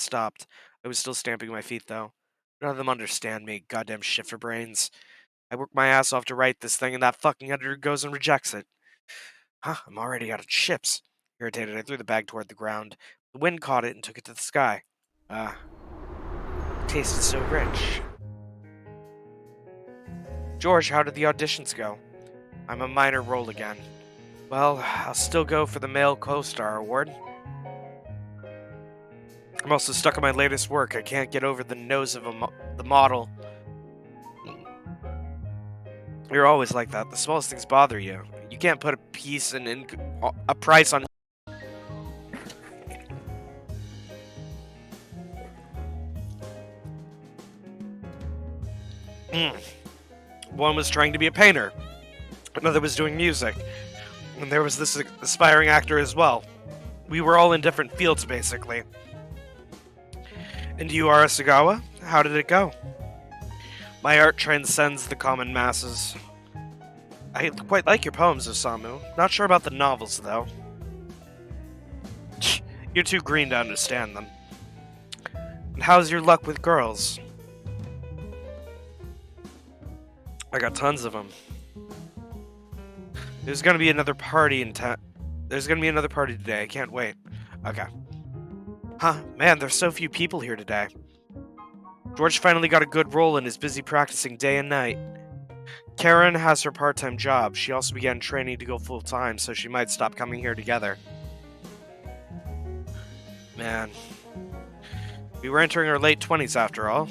stopped. I was still stamping my feet, though. None of them understand me, goddamn shifter brains. I work my ass off to write this thing, and that fucking editor goes and rejects it. Huh, I'm already out of chips. Irritated, I threw the bag toward the ground. The wind caught it and took it to the sky. Ah, it tasted so rich. George, how did the auditions go? I'm a minor role again. Well, I'll still go for the male co-star award. I'm also stuck on my latest work. I can't get over the nose of the model. You're always like that. The smallest things bother you. You can't put a piece and a price on. One was trying to be a painter. Another was doing music. And there was this aspiring actor as well. We were all in different fields, basically. And you, Arisugawa? How did it go? My art transcends the common masses. I quite like your poems, Osamu. Not sure about the novels, though. You're too green to understand them. And how's your luck with girls? I got tons of them. There's gonna be another party in town. There's gonna be another party today. I can't wait. Okay. Huh, man, there's so few people here today. George finally got a good role and is busy practicing day and night. Karen has her part-time job. She also began training to go full-time, so she might stop coming here together. Man. We were entering our late 20s after all.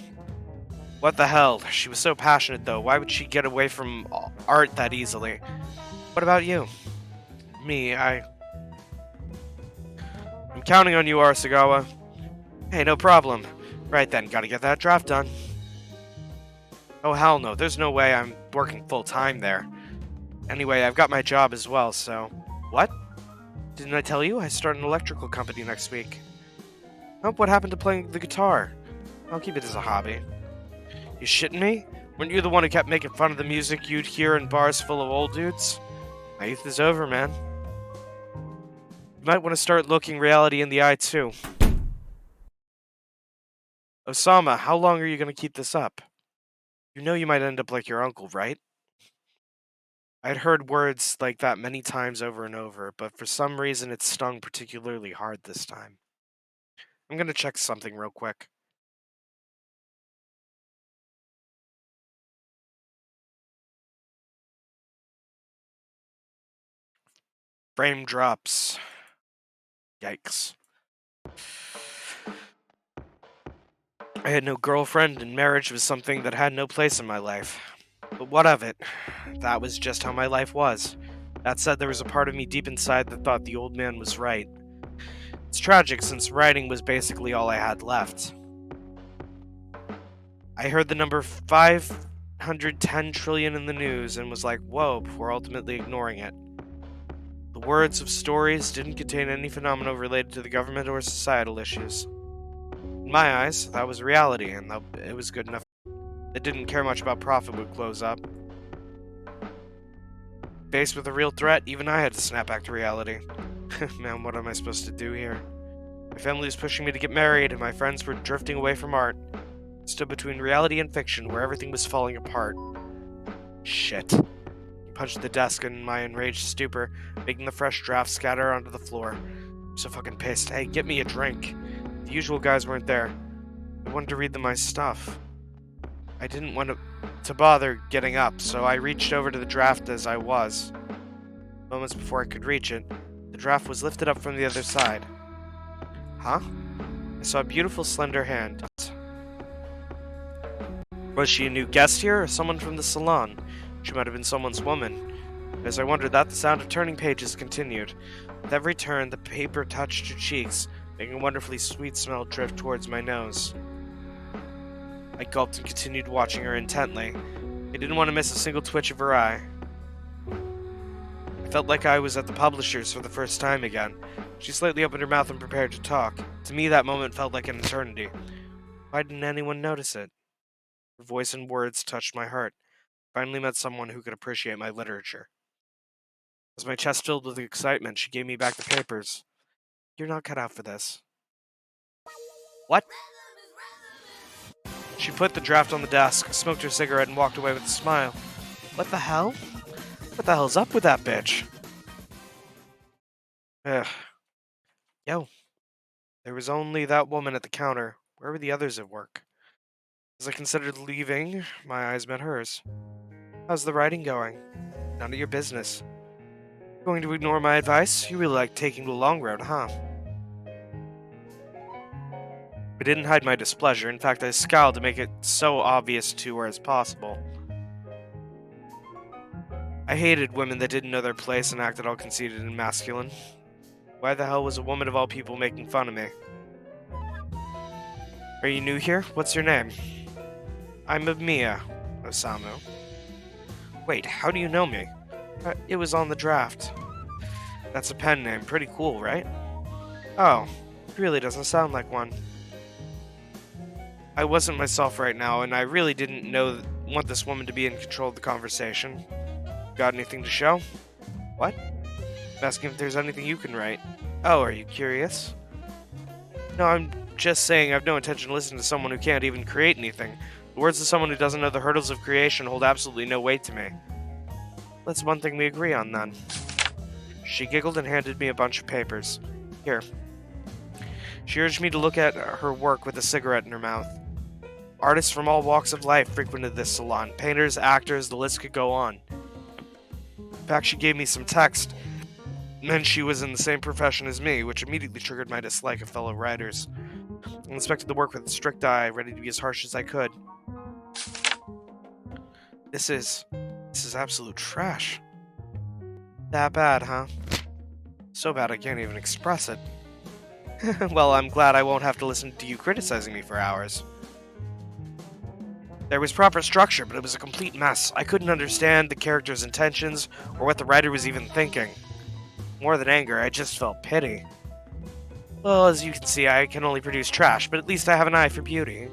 What the hell? She was so passionate, though. Why would she get away from art that easily? What about you? Me, I'm counting on you, Arisugawa. Hey, no problem. Right then, gotta get that draft done. Oh, hell no. There's no way I'm working full-time there. Anyway, I've got my job as well, so... What? Didn't I tell you? I start an electrical company next week. Oh, what happened to playing the guitar? I'll keep it as a hobby. You shitting me? Weren't you the one who kept making fun of the music you'd hear in bars full of old dudes? My youth is over, man. You might want to start looking reality in the eye, too. Osama, how long are you going to keep this up? You know you might end up like your uncle, right? I'd heard words like that many times over and over, but for some reason it stung particularly hard this time. I'm going to check something real quick. Frame drops. Yikes. I had no girlfriend, and marriage was something that had no place in my life. But what of it? That was just how my life was. That said, there was a part of me deep inside that thought the old man was right. It's tragic since writing was basically all I had left. I heard the number 510 trillion in the news and was like, whoa, before ultimately ignoring it. The words of stories didn't contain any phenomena related to the government or societal issues. In my eyes, that was reality, and it was good enough. It didn't care much about profit would close up. Faced with a real threat, even I had to snap back to reality. Man, what am I supposed to do here? My family was pushing me to get married, and my friends were drifting away from art. I stood between reality and fiction, where everything was falling apart. Shit. I punched the desk in my enraged stupor, making the fresh draft scatter onto the floor. I'm so fucking pissed. Hey, get me a drink. The usual guys weren't there. I wanted to read them my stuff. I didn't want to bother getting up, so I reached over to the draft as I was. Moments before I could reach it, the draft was lifted up from the other side. Huh? I saw a beautiful, slender hand. Was she a new guest here, or someone from the salon? She might have been someone's woman. As I wondered that, the sound of turning pages continued. With every turn, the paper touched her cheeks, making a wonderfully sweet smell drift towards my nose. I gulped and continued watching her intently. I didn't want to miss a single twitch of her eye. I felt like I was at the publisher's for the first time again. She slightly opened her mouth and prepared to talk. To me, that moment felt like an eternity. Why didn't anyone notice it? Her voice and words touched my heart. I finally met someone who could appreciate my literature. As my chest filled with excitement, she gave me back the papers. You're not cut out for this. What? She put the draft on the desk, smoked her cigarette, and walked away with a smile. What the hell? What the hell's up with that bitch? Ugh. Yo, there was only that woman at the counter. Where were the others at work? As I considered leaving, my eyes met hers. How's the writing going? None of your business. Going to ignore my advice? You really like taking the long road, huh? I didn't hide my displeasure. In fact, I scowled to make it so obvious to her as possible. I hated women that didn't know their place and acted all conceited and masculine. Why the hell was a woman of all people making fun of me? Are you new here? What's your name? I'm Mamiya, Osamu. Wait, how do you know me? It was on the draft. That's a pen name. Pretty cool, right? Oh, it really doesn't sound like one. I wasn't myself right now, and I really didn't want this woman to be in control of the conversation. Got anything to show? What? I'm asking if there's anything you can write. Oh, are you curious? No, I'm just saying I've no intention to listen to someone who can't even create anything. The words of someone who doesn't know the hurdles of creation hold absolutely no weight to me. That's one thing we agree on, then. She giggled and handed me a bunch of papers. Here. She urged me to look at her work with a cigarette in her mouth. Artists from all walks of life frequented this salon. Painters, actors, the list could go on. In fact, she gave me some text. And she was in the same profession as me, which immediately triggered my dislike of fellow writers. I inspected the work with a strict eye, ready to be as harsh as I could. This is absolute trash. That bad, huh? So bad I can't even express it. Well, I'm glad I won't have to listen to you criticizing me for hours. There was proper structure, but it was a complete mess. I couldn't understand the character's intentions or what the writer was even thinking. More than anger, I just felt pity. Well, as you can see, I can only produce trash, but at least I have an eye for beauty.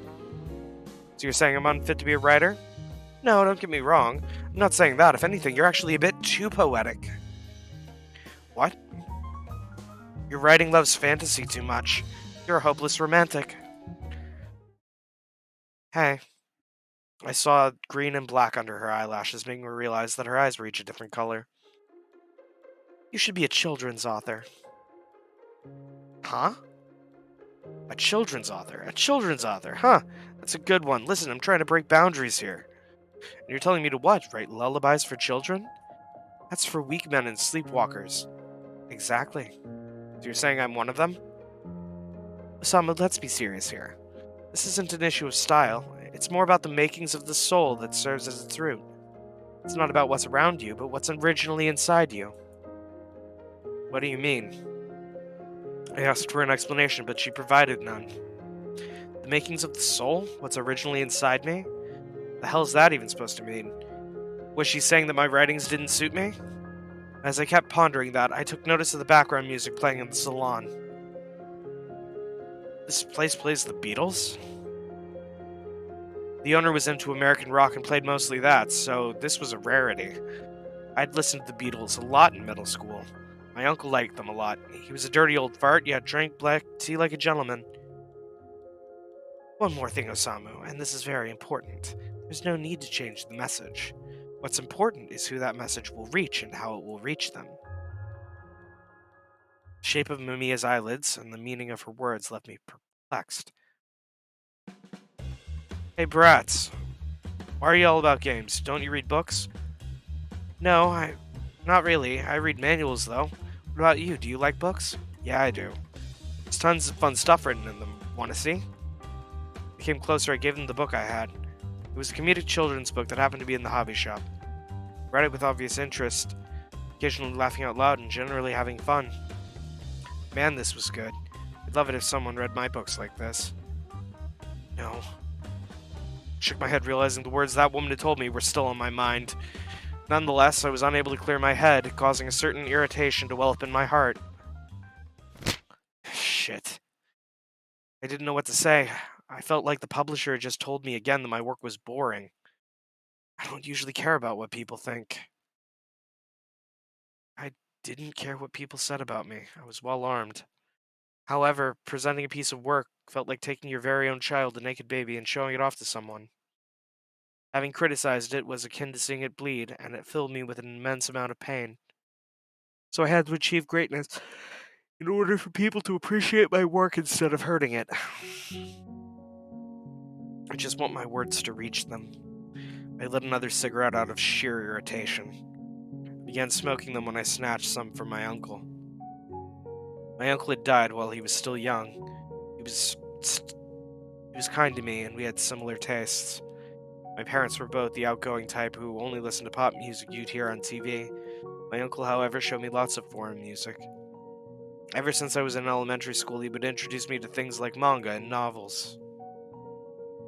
So you're saying I'm unfit to be a writer? No, don't get me wrong. I'm not saying that. If anything, you're actually a bit too poetic. What? Your writing loves fantasy too much. You're a hopeless romantic. Hey. I saw green and black under her eyelashes, making me realize that her eyes were each a different color. You should be a children's author. Huh? A children's author? A children's author, huh? That's a good one. Listen, I'm trying to break boundaries here. And you're telling me to what? Write lullabies for children? That's for weak men and sleepwalkers. Exactly. So you're saying I'm one of them? Osama, let's be serious here. This isn't an issue of style. It's more about the makings of the soul that serves as its root. It's not about what's around you, but what's originally inside you. What do you mean? I asked for an explanation, but she provided none. The makings of the soul? What's originally inside me? The hell's that even supposed to mean? Was she saying that my writings didn't suit me? As I kept pondering that, I took notice of the background music playing in the salon. This place plays the Beatles? The owner was into American rock and played mostly that, so this was a rarity. I'd listened to the Beatles a lot in middle school. My uncle liked them a lot. He was a dirty old fart, yet drank black tea like a gentleman. One more thing, Osamu, and this is very important. There's no need to change the message. What's important is who that message will reach and how it will reach them. The shape of Mamiya's eyelids and the meaning of her words left me perplexed. Hey, brats. Why are you all about games? Don't you read books? No, not really. I read manuals, though. What about you? Do you like books? Yeah, I do. There's tons of fun stuff written in them. Want to see? I came closer, I gave them the book I had. It was a comedic children's book that happened to be in the hobby shop. I read it with obvious interest, occasionally laughing out loud and generally having fun. Man, this was good. I'd love it if someone read my books like this. No. I shook my head, realizing the words that woman had told me were still on my mind. Nonetheless, I was unable to clear my head, causing a certain irritation to well up in my heart. Shit. I didn't know what to say. I felt like the publisher had just told me again that my work was boring. I don't usually care about what people think. I didn't care what people said about me. I was well armed. However, presenting a piece of work felt like taking your very own child, a naked baby, and showing it off to someone. Having criticized it was akin to seeing it bleed, and it filled me with an immense amount of pain. So I had to achieve greatness in order for people to appreciate my work instead of hurting it. I just want my words to reach them. I lit another cigarette out of sheer irritation. I began smoking them when I snatched some from my uncle. My uncle had died while he was still young. He was he was kind to me, and we had similar tastes. My parents were both the outgoing type who only listened to pop music you'd hear on TV. My uncle, however, showed me lots of foreign music. Ever since I was in elementary school, he would introduce me to things like manga and novels,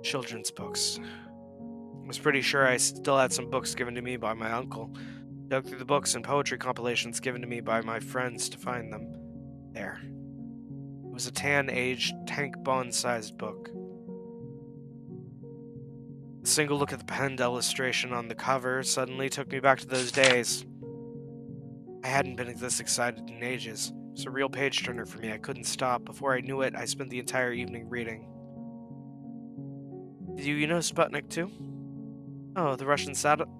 children's books. I was pretty sure I still had some books given to me by my uncle. Dug through the books and poetry compilations given to me by my friends to find them. There. It was a tan-aged, tank bond-sized book. A single look at the penned illustration on the cover suddenly took me back to those days. I hadn't been this excited in ages. It was a real page-turner for me. I couldn't stop. Before I knew it, I spent the entire evening reading. Do you know Sputnik 2? Oh, the Russian satellite?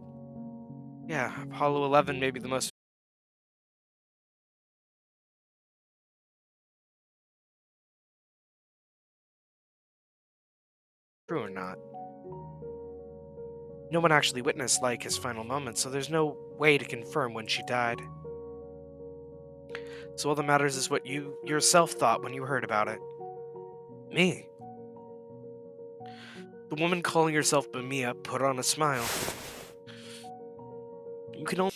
Yeah, Apollo 11 may be the most true or not. No one actually witnessed, like, his final moments, so there's no way to confirm when she died. So all that matters is what you yourself thought when you heard about it. Me. The woman calling herself Mamiya put on a smile. You can only...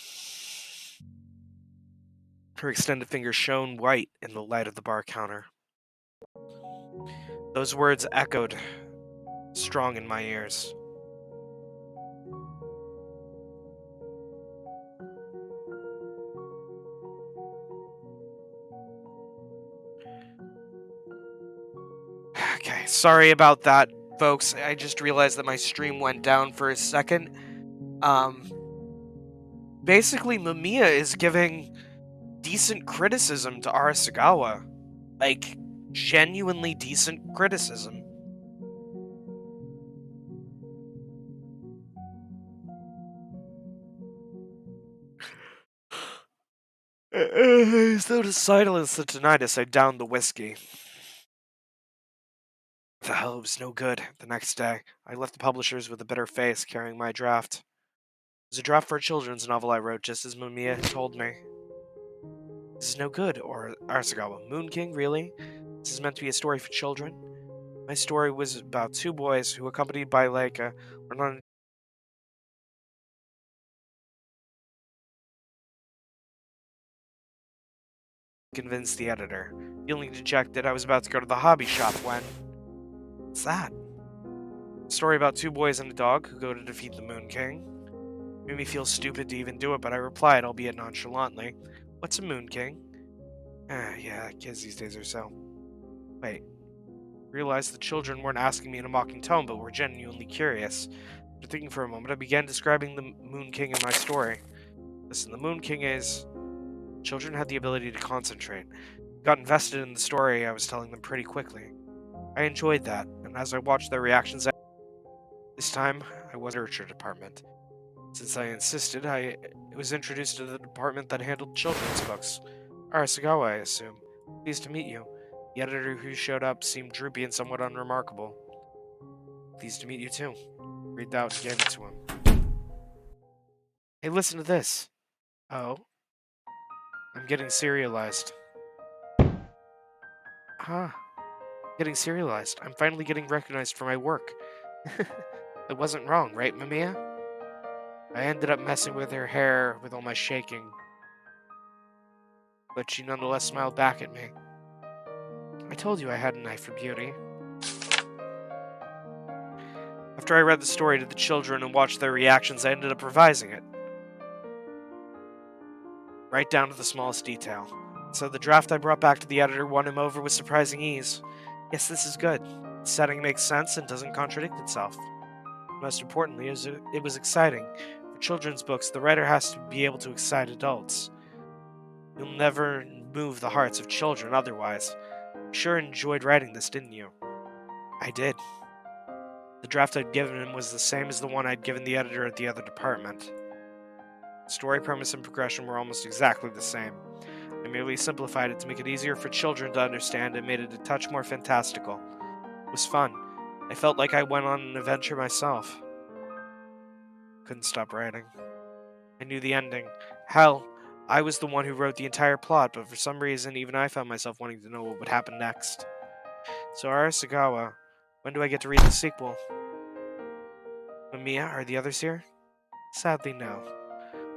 Her extended finger shone white in the light of the bar counter. Those words echoed strong in my ears. Okay, sorry about that, folks. I just realized that my stream went down for a second. Basically, Mamiya is giving decent criticism to Arisugawa. Like, genuinely decent criticism. So to silence the tinnitus, I downed the whiskey. The hell, it was no good. The next day, I left the publishers with a bitter face, carrying my draft. It was a draft for a children's novel I wrote, just as Mamiya had told me. This is no good, or Arasugawa. Moon King, really? This is meant to be a story for children? My story was about two boys who, accompanied by Leica, were on convince the editor. Feeling dejected, I was about to go to the hobby shop when... What's that? A story about two boys and a dog who go to defeat the Moon King. Made me feel stupid to even do it, but I replied, albeit nonchalantly, "What's a Moon King?" Yeah, kids these days are so... Wait. Realized the children weren't asking me in a mocking tone, but were genuinely curious. After thinking for a moment, I began describing the Moon King in my story. Listen, the Moon King is... Children had the ability to concentrate. Got invested in the story I was telling them pretty quickly. I enjoyed that, and as I watched their reactions, this time I was in the literature department. Since I insisted, I was introduced to the department that handled children's books. Arisugawa, I assume. Pleased to meet you. The editor who showed up seemed droopy and somewhat unremarkable. Pleased to meet you too. Read out and gave it to him. Hey, listen to this. Oh. I'm getting serialized. Huh. Getting serialized. I'm finally getting recognized for my work. I wasn't wrong, right, Mamiya? I ended up messing with her hair with all my shaking. But she nonetheless smiled back at me. I told you I had an eye for beauty. After I read the story to the children and watched their reactions, I ended up revising it. Right down to the smallest detail. So the draft I brought back to the editor won him over with surprising ease. Yes, this is good. The setting makes sense and doesn't contradict itself. Most importantly, it was exciting. For children's books, the writer has to be able to excite adults. You'll never move the hearts of children otherwise. You sure enjoyed writing this, didn't you? I did. The draft I'd given him was the same as the one I'd given the editor at the other department. Story premise and progression were almost exactly the same. I merely simplified it to make it easier for children to understand and made it a touch more fantastical. It was fun. I felt like I went on an adventure myself. Couldn't stop writing. I knew the ending. Hell, I was the one who wrote the entire plot, but for some reason, even I found myself wanting to know what would happen next. So, Arisugawa, when do I get to read the sequel? Mamiya, are the others here? Sadly, no.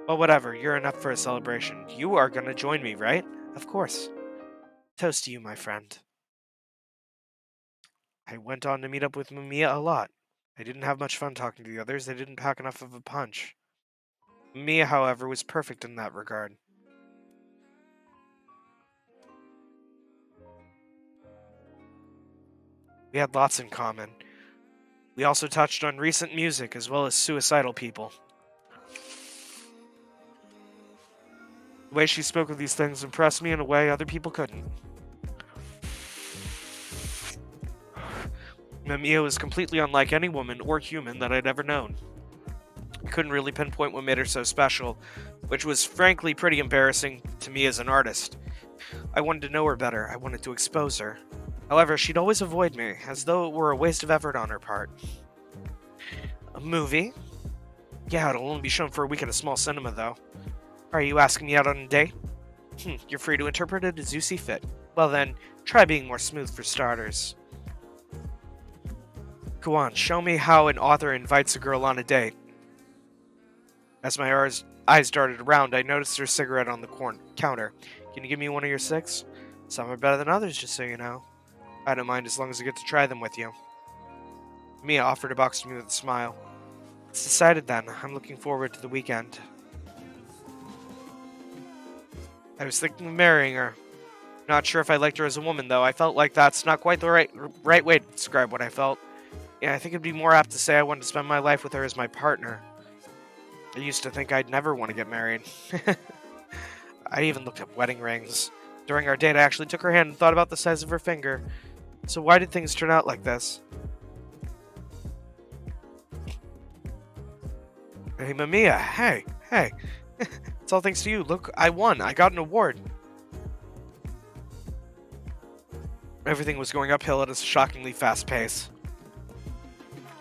Well, whatever, you're enough for a celebration. You are gonna join me, right? Of course. Toast to you, my friend. I went on to meet up with Mamiya a lot. I didn't have much fun talking to the others, they didn't pack enough of a punch. Mamiya, however, was perfect in that regard. We had lots in common. We also touched on recent music as well as suicidal people. The way she spoke of these things impressed me in a way other people couldn't. Mamiya was completely unlike any woman or human that I'd ever known. I couldn't really pinpoint what made her so special, which was frankly pretty embarrassing to me as an artist. I wanted to know her better, I wanted to expose her. However, she'd always avoid me, as though it were a waste of effort on her part. A movie? Yeah, it'll only be shown for a week at a small cinema, though. Are you asking me out on a date? You're free to interpret it as you see fit. Well then, try being more smooth for starters. Go on, show me how an author invites a girl on a date. As my eyes darted around, I noticed her cigarette on the counter. Can you give me one of your six? Some are better than others, just so you know. I don't mind as long as I get to try them with you. Mia offered a box to me with a smile. It's decided then. I'm looking forward to the weekend. I was thinking of marrying her. Not sure if I liked her as a woman, though. I felt like that's not quite the right way to describe what I felt. Yeah, I think it'd be more apt to say I wanted to spend my life with her as my partner. I used to think I'd never want to get married. I even looked up wedding rings. During our date, I actually took her hand and thought about the size of her finger. So why did things turn out like this? Hey, Mamiya, hey. It's all thanks to you. Look, I won. I got an award. Everything was going uphill at a shockingly fast pace.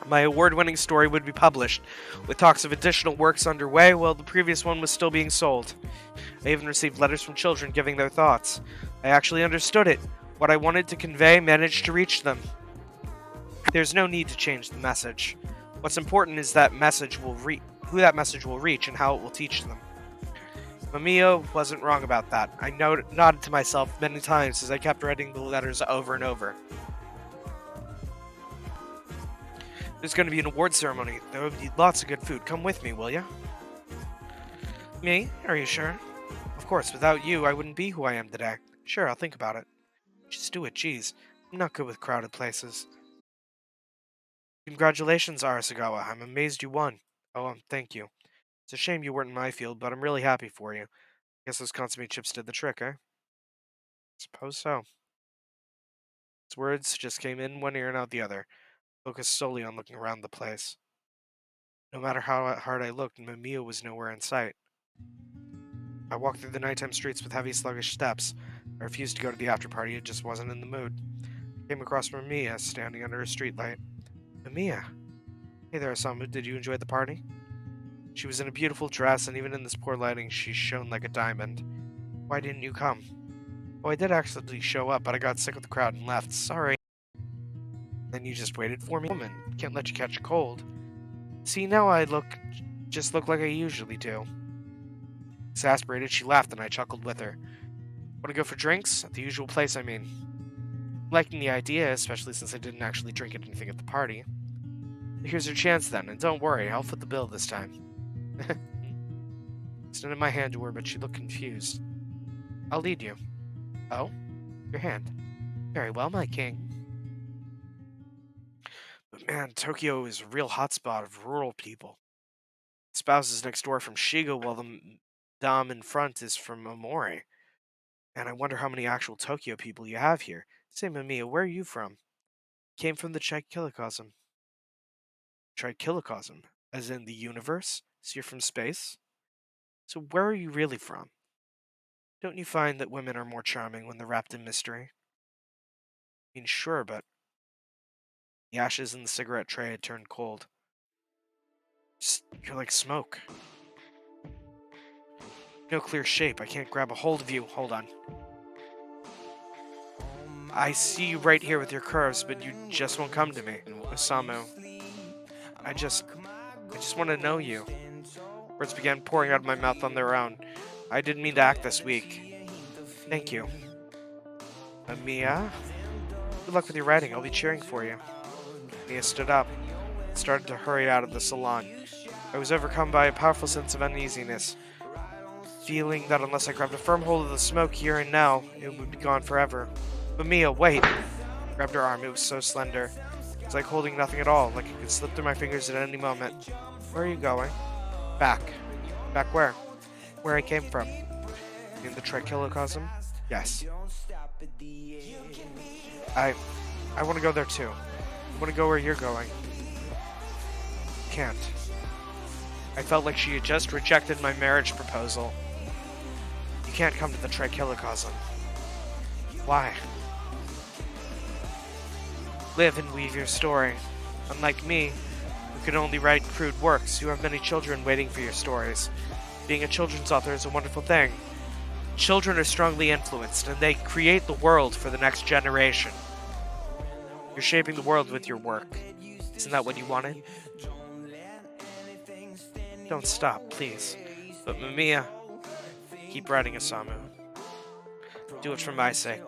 My award-winning story would be published, with talks of additional works underway while the previous one was still being sold. I even received letters from children giving their thoughts. I actually understood it. What I wanted to convey managed to reach them. There's no need to change the message. What's important is that who that message will reach and how it will teach them. Mamiya wasn't wrong about that. I nodded to myself many times as I kept writing the letters over and over. There's going to be an award ceremony. There will be lots of good food. Come with me, will ya? Me? Are you sure? Of course, without you, I wouldn't be who I am today. Sure, I'll think about it. Just do it, jeez. I'm not good with crowded places. Congratulations, Arisugawa. I'm amazed you won. Oh, thank you. It's a shame you weren't in my field, but I'm really happy for you. Guess those consomme chips did the trick, eh? Suppose so. His words just came in one ear and out the other, focused solely on looking around the place. No matter how hard I looked, Mamiya was nowhere in sight. I walked through the nighttime streets with heavy, sluggish steps. I refused to go to the after party, it just wasn't in the mood. I came across Mamiya, standing under a streetlight. Mamiya! Hey there, Osamu, did you enjoy the party? She was in a beautiful dress, and even in this poor lighting, she shone like a diamond. Why didn't you come? Oh, I did actually show up, but I got sick of the crowd and left. Sorry. Then you just waited for me? Woman, can't let you catch a cold. See, now I just look like I usually do. Exasperated, she laughed, and I chuckled with her. Want to go for drinks? At the usual place, I mean. Liking the idea, especially since I didn't actually drink anything at the party. Here's your chance then, and don't worry, I'll foot the bill this time. Extended my hand to her, but she looked confused. I'll lead you. Oh? Your hand. Very well, my king. But man, Tokyo is a real hotspot of rural people. Spouse is next door from Shiga, while the dame in front is from Omori. And I wonder how many actual Tokyo people you have here. Say, Mamiya, where are you from? Came from the Trichilocosm. Trichilocosm? As in the universe? So you're from space? So where are you really from? Don't you find that women are more charming when they're wrapped in mystery? I mean, sure, but the ashes in the cigarette tray had turned cold. You're like smoke. No clear shape. I can't grab a hold of you. Hold on. I see you right here with your curves, but you just won't come to me. Osamu, I just want to know you. Words began pouring out of my mouth on their own. I didn't mean to act this weak. Thank you. Mamiya? Good luck with your writing. I'll be cheering for you. Mia stood up and started to hurry out of the salon. I was overcome by a powerful sense of uneasiness, feeling that unless I grabbed a firm hold of the smoke here and now, it would be gone forever. Mamiya, wait! I grabbed her arm. It was so slender. It was like holding nothing at all, like it could slip through my fingers at any moment. Where are you going? Back. Back where? Where I came from. In the Trichilocosm? Yes. I want to go there too. I want to go where you're going. Can't. I felt like she had just rejected my marriage proposal. You can't come to the Trichilocosm. Why? Live and weave your story. Unlike me, who can only write crude works, you have many children waiting for your stories. Being a children's author is a wonderful thing. Children are strongly influenced, and they create the world for the next generation. You're shaping the world with your work. Isn't that what you wanted? Don't stop, please. But Mamiya, keep writing, Osamu. Do it for my sake.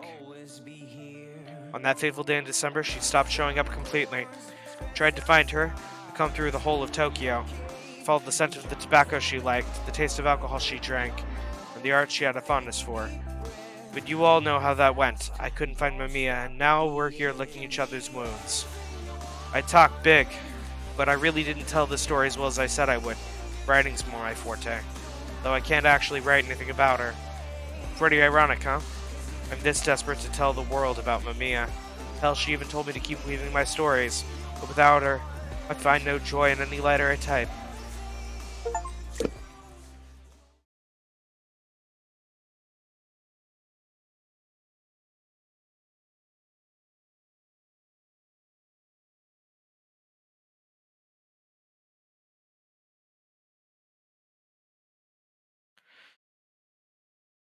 On that fateful day in December, she stopped showing up completely. I tried to find her, to come through the whole of Tokyo. I followed the scent of the tobacco she liked, the taste of alcohol she drank, and the art she had a fondness for. But you all know how that went. I couldn't find Mamiya, and now we're here licking each other's wounds. I talk big, but I really didn't tell the story as well as I said I would. Writing's more my forte, though I can't actually write anything about her. Pretty ironic, huh? I'm this desperate to tell the world about Mamiya. Hell, she even told me to keep weaving my stories, but without her, I find no joy in any letter I type.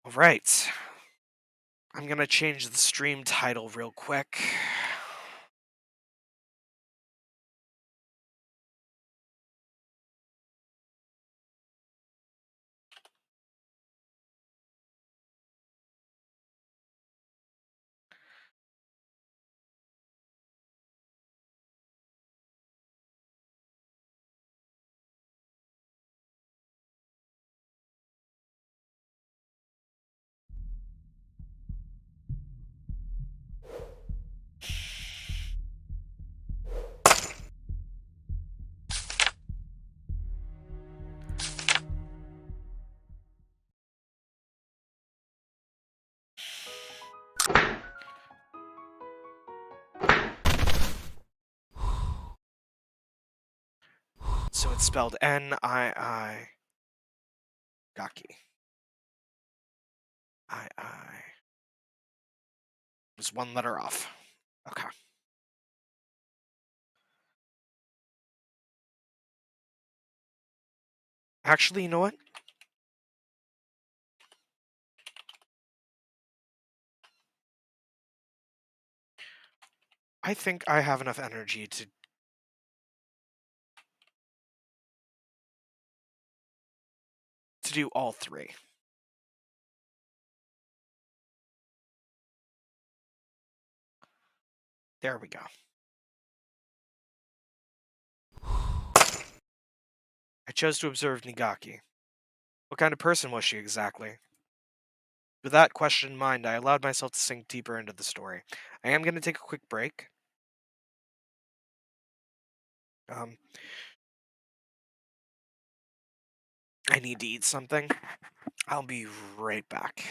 Alright, I'm gonna change the stream title real quick. So it's spelled N-I-I. Gaki. I. Just one letter off. Okay. Actually, you know what? I think I have enough energy to do all three. There we go. I chose to observe Nigaki. What kind of person was she exactly? With that question in mind, I allowed myself to sink deeper into the story. I am going to take a quick break. I need to eat something. I'll be right back.